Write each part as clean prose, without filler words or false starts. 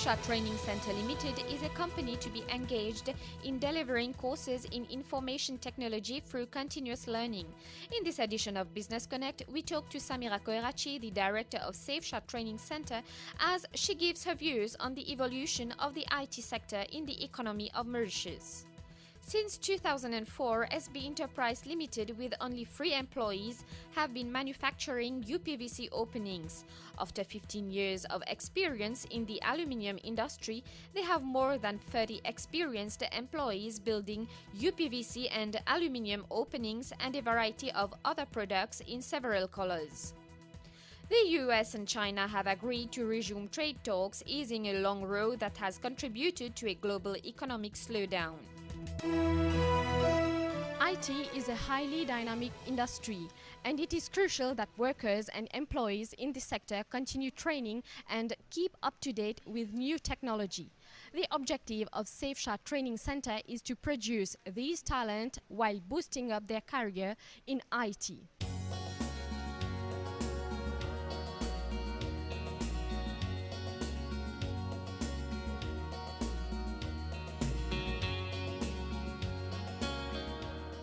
SafeShot Training Center Limited is a company to be engaged in delivering courses in information technology through continuous learning. In this edition of Business Connect, we talk to Samira Koerachi, the director of SafeShot Training Center, as she gives her views on the evolution of the IT sector in the economy of Mauritius. Since 2004, SB Enterprise Limited, with only 3 employees, have been manufacturing UPVC openings. After 15 years of experience in the aluminium industry, they have more than 30 experienced employees building UPVC and aluminium openings and a variety of other products in several colors. The US and China have agreed to resume trade talks, easing a long road that has contributed to a global economic slowdown. IT is a highly dynamic industry, and it is crucial that workers and employees in the sector continue training and keep up to date with new technology. The objective of SafeShot Training Center is to produce these talent while boosting up their career in IT.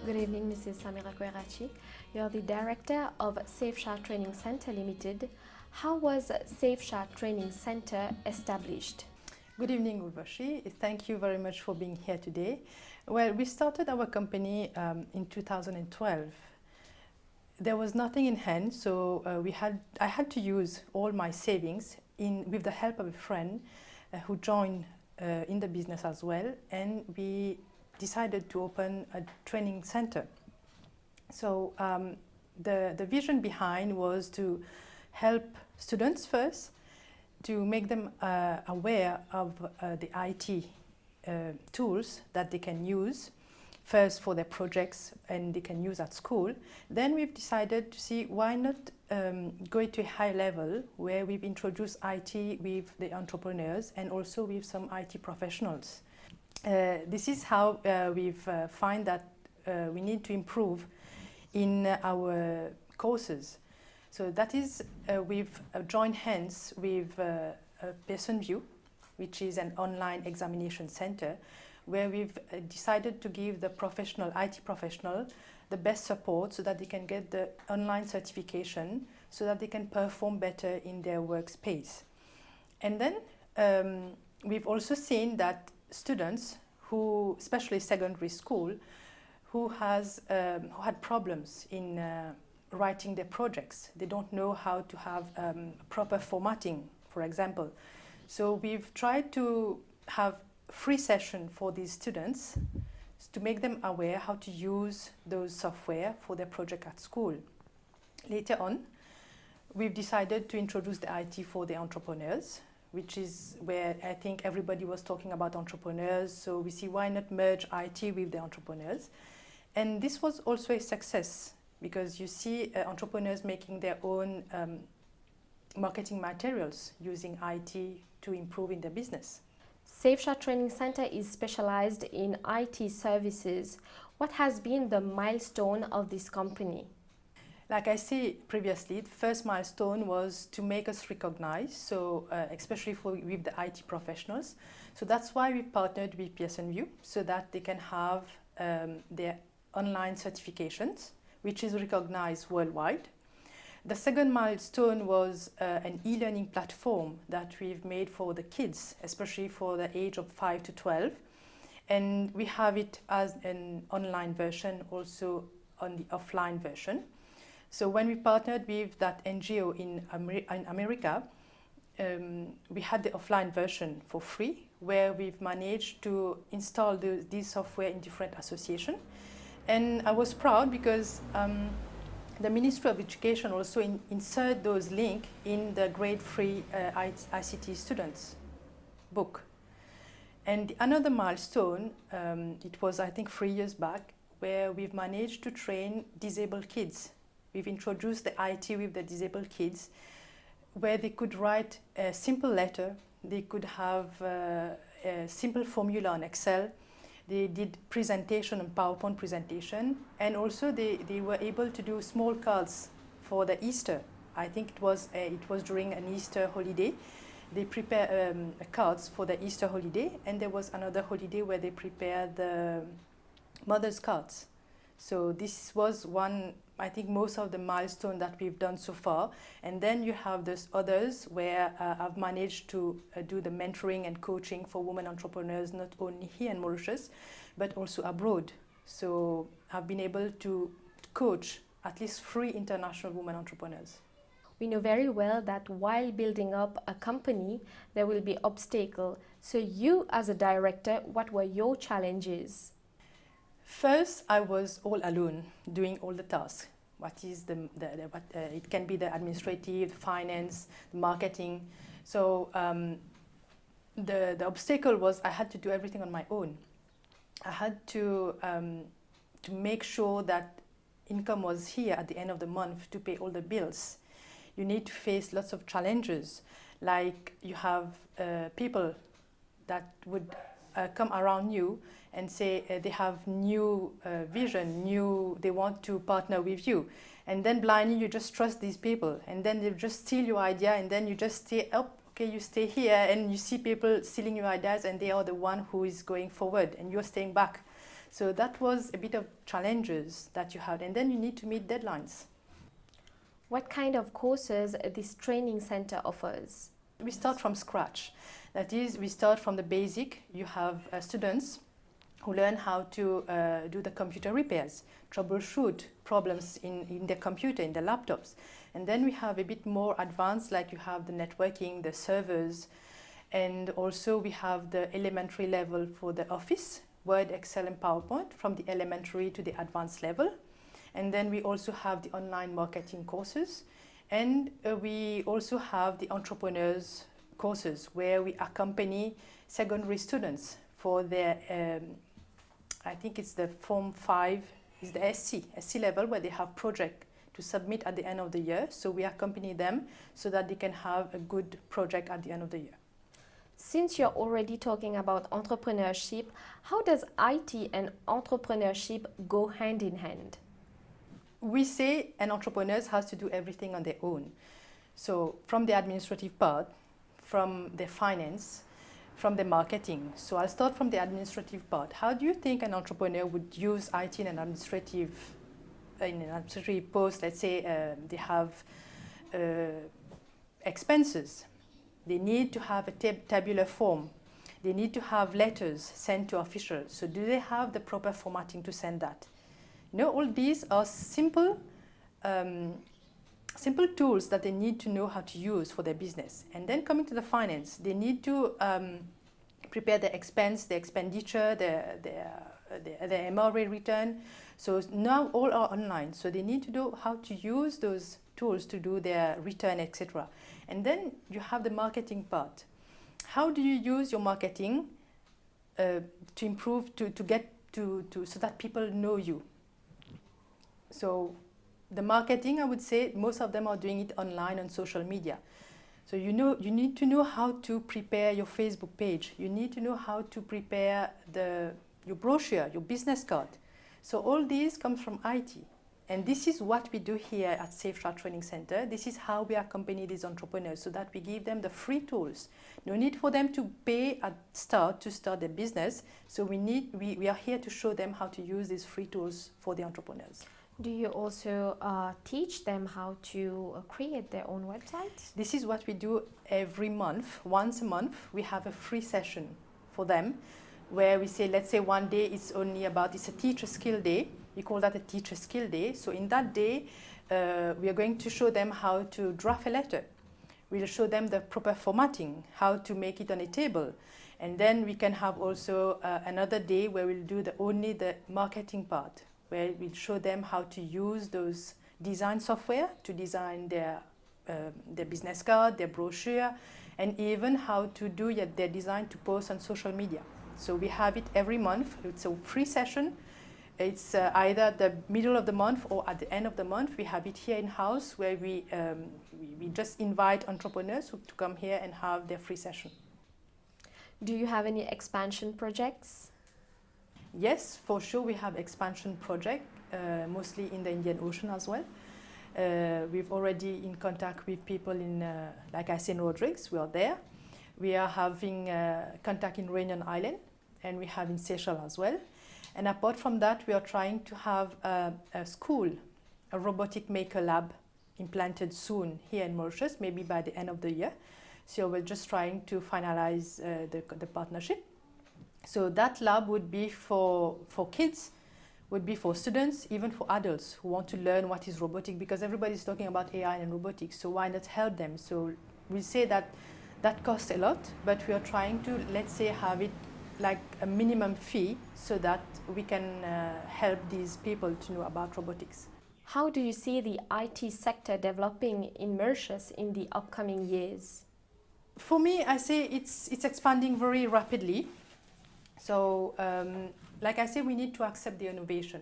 Good evening, Mrs. Samira Koerachi. You're the director of SafeShot Training Center Limited. How was SafeShot Training Center established? Good evening, Urvashi. Thank you very much for being here today. Well, we started our company in 2012. There was nothing in hand, so I had to use all my savings with the help of a friend who joined in the business as well, and we decided to open a training center. So the vision behind was to help students first, to make them aware of the IT tools that they can use first for their projects and they can use at school. Then we've decided to see why not go to a high level where we've introduced IT with the entrepreneurs and also with some IT professionals. This is how we've find that we need to improve in our courses. So that is we've joined hands with Pearson VUE, which is an online examination center, where we've decided to give the IT professional the best support so that they can get the online certification so that they can perform better in their workspace. And then we've also seen that students who, especially secondary school, who had problems in writing their projects. They don't know how to have proper formatting, for example. So we've tried to have free session for these students to make them aware how to use those software for their project at school. Later on, we've decided to introduce the IT for the entrepreneurs, which is where I think everybody was talking about entrepreneurs. So we see why not merge IT with the entrepreneurs. And this was also a success because you see entrepreneurs making their own marketing materials using IT to improve in their business. SafeShot Training Center is specialized in IT services. What has been the milestone of this company? Like I said previously, the first milestone was to make us recognized, so especially with the IT professionals. So that's why we partnered with Pearson VUE, so that they can have their online certifications, which is recognized worldwide. The second milestone was an e-learning platform that we've made for the kids, especially for the age of 5 to 12. And we have it as an online version, also on the offline version. So when we partnered with that NGO in America, we had the offline version for free, where we've managed to install these software in different associations. And I was proud because the Ministry of Education also insert those links in the grade 3 ICT students book. And another milestone, it was I think 3 years back, where we've managed to train disabled kids. We've introduced the IT with the disabled kids, where they could write a simple letter, they could have a simple formula on Excel, they did presentation and PowerPoint presentation, and also they were able to do small cards for the Easter. I think it was during an Easter holiday, they prepare cards for the Easter holiday, and there was another holiday where they prepare the mother's cards. So this was one, I think, most of the milestone that we've done so far. And then you have those others where I've managed to do the mentoring and coaching for women entrepreneurs, not only here in Mauritius, but also abroad. So I've been able to coach at least 3 international women entrepreneurs. We know very well that while building up a company, there will be obstacles. So you, as a director, what were your challenges? First, I was all alone doing all the tasks. What is it can be the administrative, finance, the marketing. So the obstacle was I had to do everything on my own. I had to make sure that income was here at the end of the month to pay all the bills. You need to face lots of challenges, like you have people that would come around you and say they have new vision, they want to partner with you. And then blindly you just trust these people, and then they just steal your idea, and then you just stay up, okay, you stay here, and you see people stealing your ideas, and they are the one who is going forward, and you're staying back. So that was a bit of challenges that you had, and then you need to meet deadlines. What kind of courses this training center offers? We start from scratch. That is, we start from the basic. You have students who learn how to do the computer repairs, troubleshoot problems in their computer, in their laptops. And then we have a bit more advanced, like you have the networking, the servers, and also we have the elementary level for the Office, Word, Excel, and PowerPoint, from the elementary to the advanced level. And then we also have the online marketing courses. And we also have the entrepreneurs courses where we accompany secondary students for their, I think it's the Form 5, is the SC level, where they have project to submit at the end of the year. So we accompany them so that they can have a good project at the end of the year. Since you're already talking about entrepreneurship, how does IT and entrepreneurship go hand in hand? We say an entrepreneur has to do everything on their own. So from the administrative part, from the finance, from the marketing. So I'll start from the administrative part. How do you think an entrepreneur would use IT in an administrative post? Let's say they have expenses. They need to have a tabular form. They need to have letters sent to officials. So do they have the proper formatting to send that? All these are simple tools that they need to know how to use for their business. And then coming to the finance, they need to prepare the expense, the expenditure, the MRA return. So now all are online. So they need to know how to use those tools to do their return, etc. And then you have the marketing part. How do you use your marketing to improve, to get to so that people know you? So the marketing, I would say, most of them are doing it online on social media. So you need to know how to prepare your Facebook page. You need to know how to prepare your brochure, your business card. So all these comes from IT. And this is what we do here at Safe Start Training Center. This is how we accompany these entrepreneurs, so that we give them the free tools. No need for them to pay at start to start their business. So we are here to show them how to use these free tools for the entrepreneurs. Do you also teach them how to create their own websites? This is what we do every month. Once a month, we have a free session for them where we say, let's say one day it's a teacher skill day. We call that a teacher skill day. So in that day, we are going to show them how to draft a letter. We'll show them the proper formatting, how to make it on a table. And then we can have also another day where we'll do only the marketing part, where we'll show them how to use those design software to design their business card, their brochure, and even how to do their design to post on social media. So we have it every month. It's a free session. It's either at the middle of the month or at the end of the month. We have it here in-house, where we just invite entrepreneurs to come here and have their free session. Do you have any expansion projects? Yes, for sure we have expansion project, mostly in the Indian Ocean as well. We've already in contact with people in, like I said, in Rodrigues, we are there. We are having contact in Réunion Island, and we have in Seychelles as well. And apart from that, we are trying to have a school, a robotic maker lab implanted soon here in Mauritius, maybe by the end of the year. So we're just trying to finalize the partnership. So that lab would be for kids, would be for students, even for adults who want to learn what is robotic, because everybody's talking about AI and robotics, so why not help them? So we say that costs a lot, but we are trying to, let's say, have it like a minimum fee so that we can help these people to know about robotics. How do you see the IT sector developing in Mauritius in the upcoming years? For me, I say it's expanding very rapidly. So, like I say, we need to accept the innovation.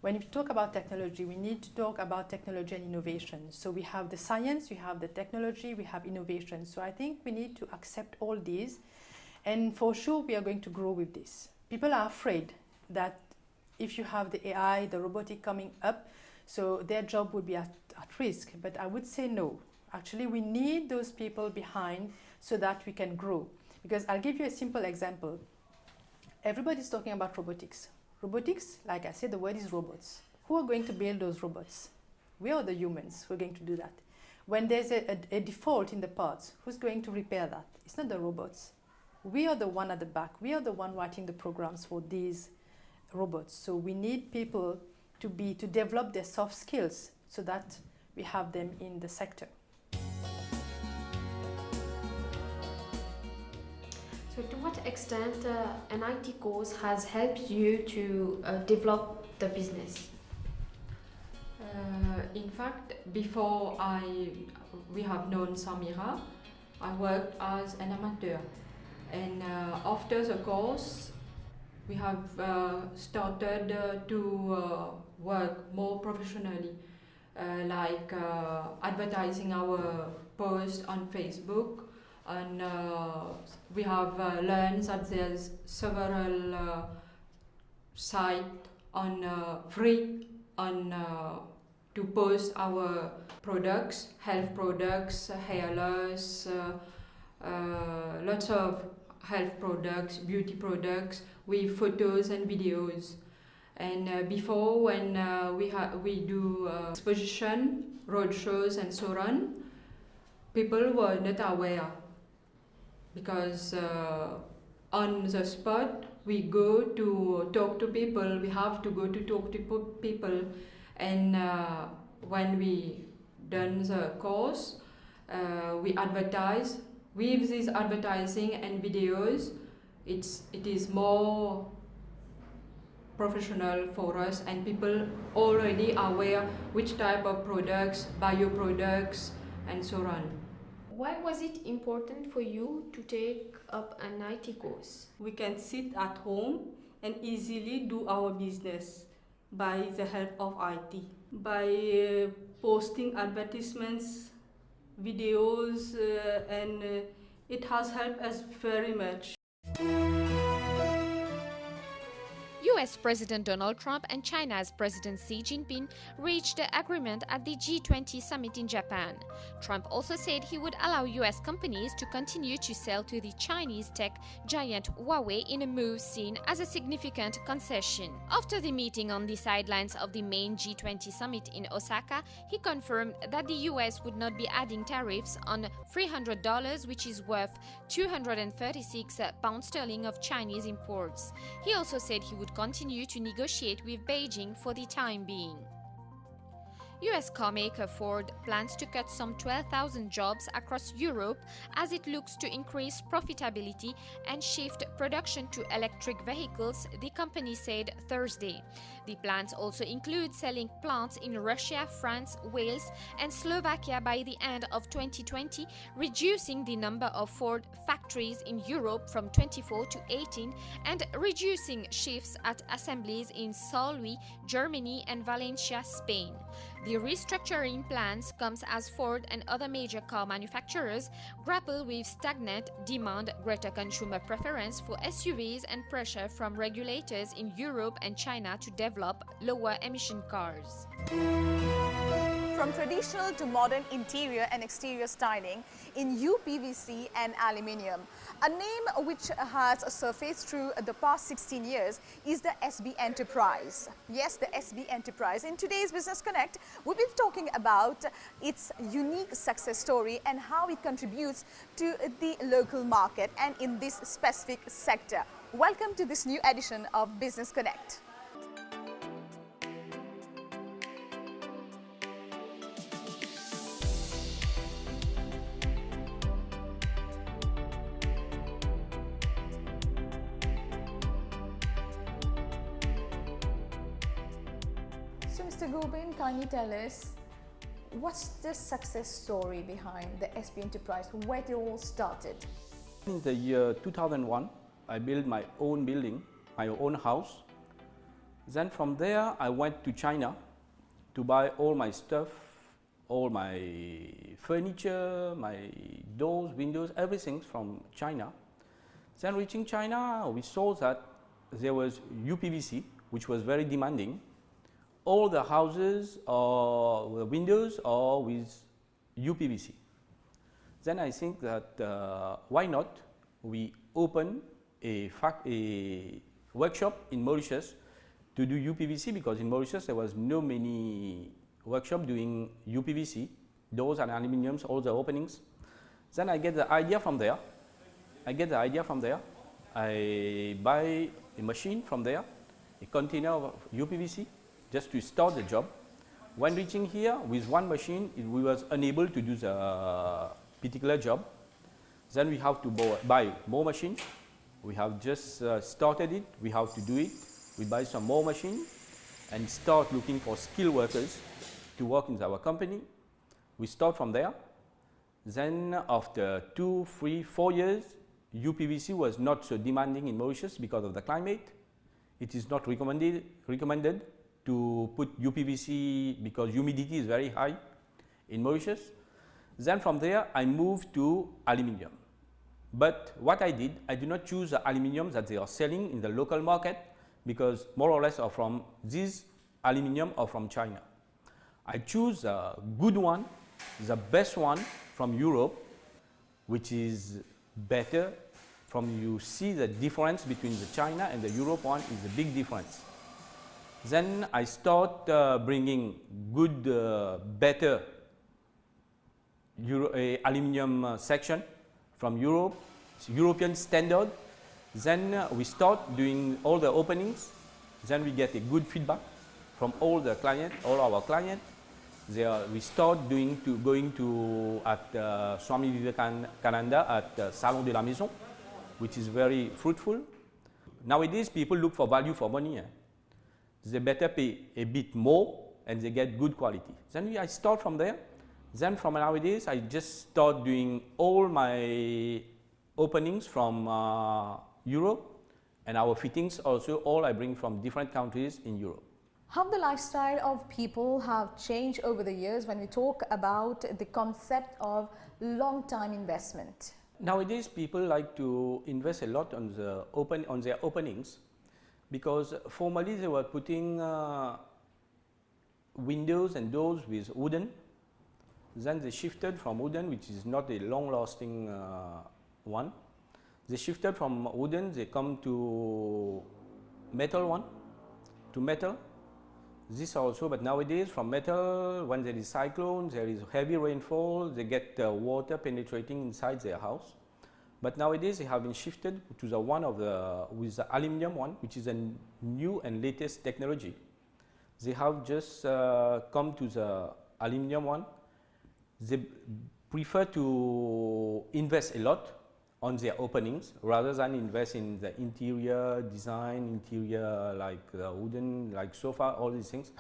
When we talk about technology, we need to talk about technology and innovation. So we have the science, we have the technology, we have innovation. So I think we need to accept all these. And for sure, we are going to grow with this. People are afraid that if you have the AI, the robotic coming up, so their job would be at risk. But I would say no. Actually, we need those people behind so that we can grow. Because I'll give you a simple example. Everybody's talking about robotics. Robotics, like I said, the word is robots. Who are going to build those robots? We are the humans who are going to do that. When there's a default in the parts, who's going to repair that? It's not the robots. We are the one at the back. We are the one writing the programs for these robots. So we need people to develop their soft skills so that we have them in the sector. So to what extent an IT course has helped you to develop the business? In fact, before we have known Samira, I worked as an amateur. And after the course, we have started to work more professionally, like advertising our posts on Facebook. And we have learned that there's several sites on free on to post our products, health products, hair loss, lots of health products, beauty products with photos and videos. And before, when we do exposition, road shows and so on, people were not aware, because on the spot we go to talk to people, we have to go to talk to people, and when we done the course, we advertise. With this advertising and videos, it is more professional for us, and people already aware which type of products, bio products and so on. Why was it important for you to take up an IT course? We can sit at home and easily do our business by the help of IT. By posting advertisements, videos, and it has helped us very much. US President Donald Trump and China's President Xi Jinping reached an agreement at the G20 summit in Japan. Trump also said he would allow US companies to continue to sell to the Chinese tech giant Huawei in a move seen as a significant concession. After the meeting on the sidelines of the main G20 summit in Osaka, he confirmed that the US would not be adding tariffs on $300, which is worth 236 pounds sterling of Chinese imports. He also said he would continue to negotiate with Beijing for the time being. US carmaker Ford plans to cut some 12,000 jobs across Europe as it looks to increase profitability and shift production to electric vehicles, the company said Thursday. The plans also include selling plants in Russia, France, Wales, and Slovakia by the end of 2020, reducing the number of Ford factories in Europe from 24 to 18, and reducing shifts at assemblies in Saarlouis, Germany, and Valencia, Spain. The restructuring plans comes as Ford and other major car manufacturers grapple with stagnant demand, greater consumer preference for SUVs, and pressure from regulators in Europe and China to develop lower emission cars. from traditional to modern interior and exterior styling in UPVC and aluminium. A name which has surfaced through the past 16 years is the SB Enterprise. Yes, the SB Enterprise. In today's Business Connect, we'll be talking about its unique success story and how it contributes to the local market and in this specific sector. Welcome to this new edition of Business Connect. So Mr. Gobind, can you tell us what's the success story behind the SB Enterprise, where it all started? In the year 2001, I built my own building, my own house. Then from there, I went to China to buy all my stuff, all my furniture, my doors, windows, everything from China. Then reaching China, we saw that there was UPVC, which was very demanding. All the houses or the windows are with UPVC. Then I think that why not we open a workshop in Mauritius to do UPVC, because in Mauritius there was no many workshop doing UPVC, doors and aluminiums, all the openings. Then I get the idea from there. I buy a machine from there, a container of UPVC, just to start the job. When reaching here with one machine, we was unable to do the particular job. Then we have to buy more machines. We have just started it, we have to do it. We buy some more machines and start looking for skilled workers to work in our company. We start from there. Then after 2, 3, 4 years, UPVC was not so demanding in Mauritius because of the climate. It is not recommended to put UPVC because humidity is very high in Mauritius. Then from there, I moved to aluminium. But what I did not choose the aluminium that they are selling in the local market, because more or less are from these aluminium are from China. I choose a good one, the best one from Europe, which is better. You see the difference between the China and the Europe one is a big difference. Then I start bringing good, better aluminium section from Europe, European standard. Then we start doing all the openings. Then we get a good feedback from all our clients. We start going to at Swami Vivekananda at Salon de la Maison, which is very fruitful. Nowadays, people look for value for money. They better pay a bit more and they get good quality. Then I start from there. Then from nowadays, I just start doing all my openings from Europe, and our fittings also all I bring from different countries in Europe. How the lifestyle of people have changed over the years when we talk about the concept of long-time investment? Nowadays, people like to invest a lot on their openings, because formerly they were putting windows and doors with wooden. Then they shifted from wooden, which is not a long-lasting one. They shifted from wooden, they come to metal. This also, but nowadays from metal, when there is cyclone, there is heavy rainfall, they get water penetrating inside their house. But nowadays they have been shifted to the one with the aluminium one, which is a new and latest technology. They have just come to the aluminium one. They prefer to invest a lot on their openings rather than invest in the interior design, like wooden, like sofa, all these things.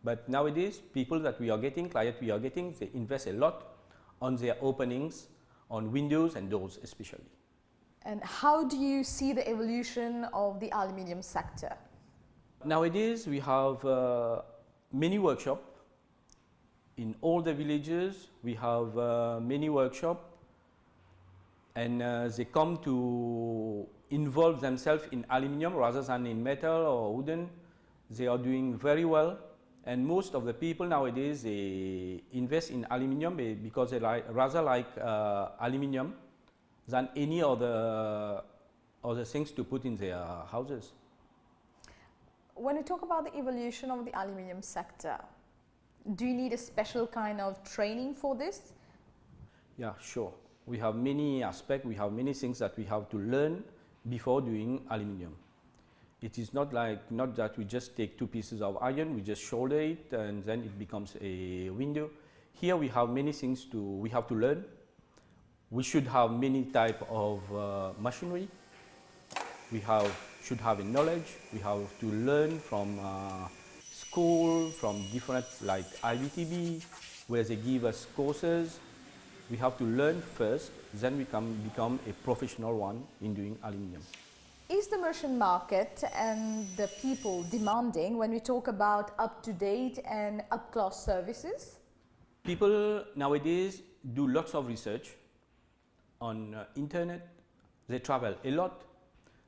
But nowadays, clients we are getting, they invest a lot on their openings, on windows and doors especially. And how do you see the evolution of the aluminium sector? Nowadays, we have many workshops. In all the villages, we have many workshops, and they come to involve themselves in aluminium rather than in metal or wooden. They are doing very well, And most of the people nowadays, they invest in aluminium because they rather like aluminium than any other things to put in their houses. When you talk about the evolution of the aluminium sector, do you need a special kind of training for this? Yeah, sure. We have many aspects, we have many things that we have to learn before doing aluminium. It is not that we just take two pieces of iron, we just solder it and then it becomes a window. Here we have many things we have to learn. We should have many type of machinery. We should have a knowledge. We have to learn from school, from different like IBTB, where they give us courses. We have to learn first, then we can become a professional one in doing aluminium. Is the merchant market and the people demanding when we talk about up-to-date and up-class services? People nowadays do lots of research on internet. They travel a lot.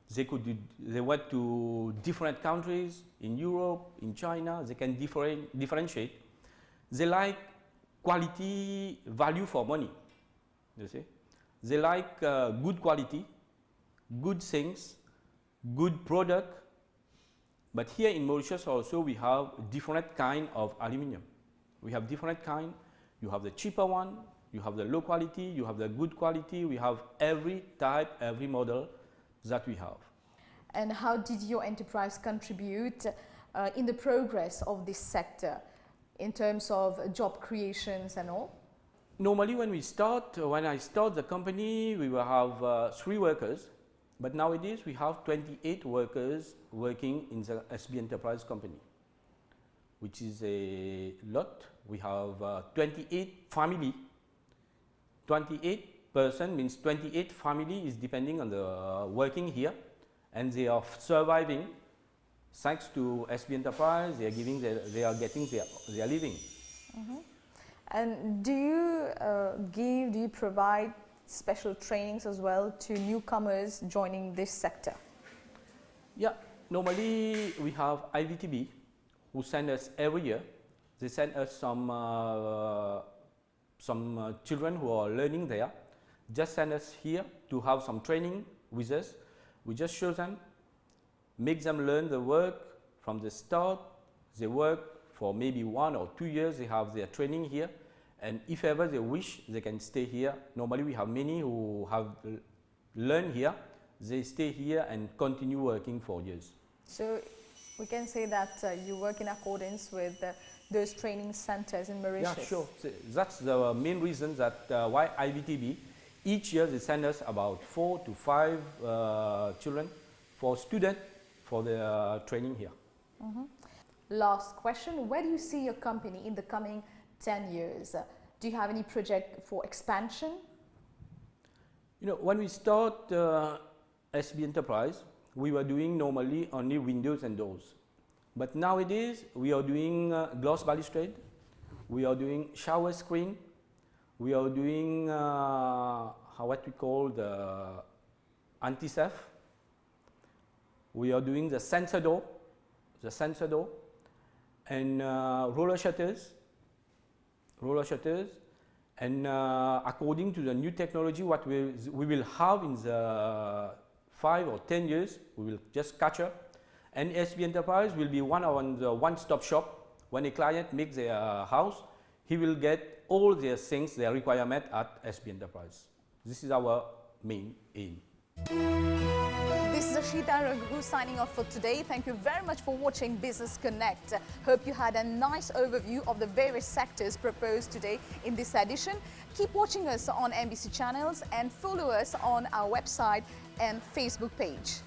They went to different countries in Europe, in China. They can differentiate. They like quality, value for money. You see, they like good quality, good things, good product. But here in Mauritius also we have different kind of aluminium. We have different kind. You have the cheaper one, you have the low quality, you have the good quality. We have every type, every model that we have. And how did your enterprise contribute in the progress of this sector in terms of job creations and all? Normally when I start the company, we will have 3 workers. But nowadays we have 28 workers working in the SB Enterprise company, which is a lot. We have 28 family. 28 person means 28 family is depending on the working here, and they are surviving thanks to SB Enterprise. They are getting their living. Mm-hmm. And do you provide special trainings as well to newcomers joining this sector? Yeah, normally we have IVTB who send us every year. They send us some children who are learning there. Just send us here to have some training with us. We just show them, make them learn the work from the start. They work for maybe 1 or 2 years. They have their training here. And if ever they wish, they can stay here. Normally we have many who have learned here. They stay here and continue working for years. So we can say that you work in accordance with those training centers in Mauritius. Yeah, sure. So that's the main reason that why IVTB, each year they send us about 4 to 5 children for students for the training here. Mm-hmm. Last question, where do you see your company in the coming 10 years? Do you have any project for expansion? You know, when we start SB Enterprise, we were doing normally only windows and doors. But nowadays, we are doing glass balustrade, we are doing shower screen, we are doing what we call the anti-theft, we are doing the sensor door, and roller shutters, and according to the new technology, what we will have in the 5 or 10 years, we will just catch up. And SB Enterprise will be one-stop shop. When a client makes their house, he will get all their things, their requirement at SB Enterprise. This is our main aim. This is Ashita Raghu signing off for today. Thank you very much for watching Business Connect. Hope you had a nice overview of the various sectors proposed today in this edition. Keep watching us on MBC channels and follow us on our website and Facebook page.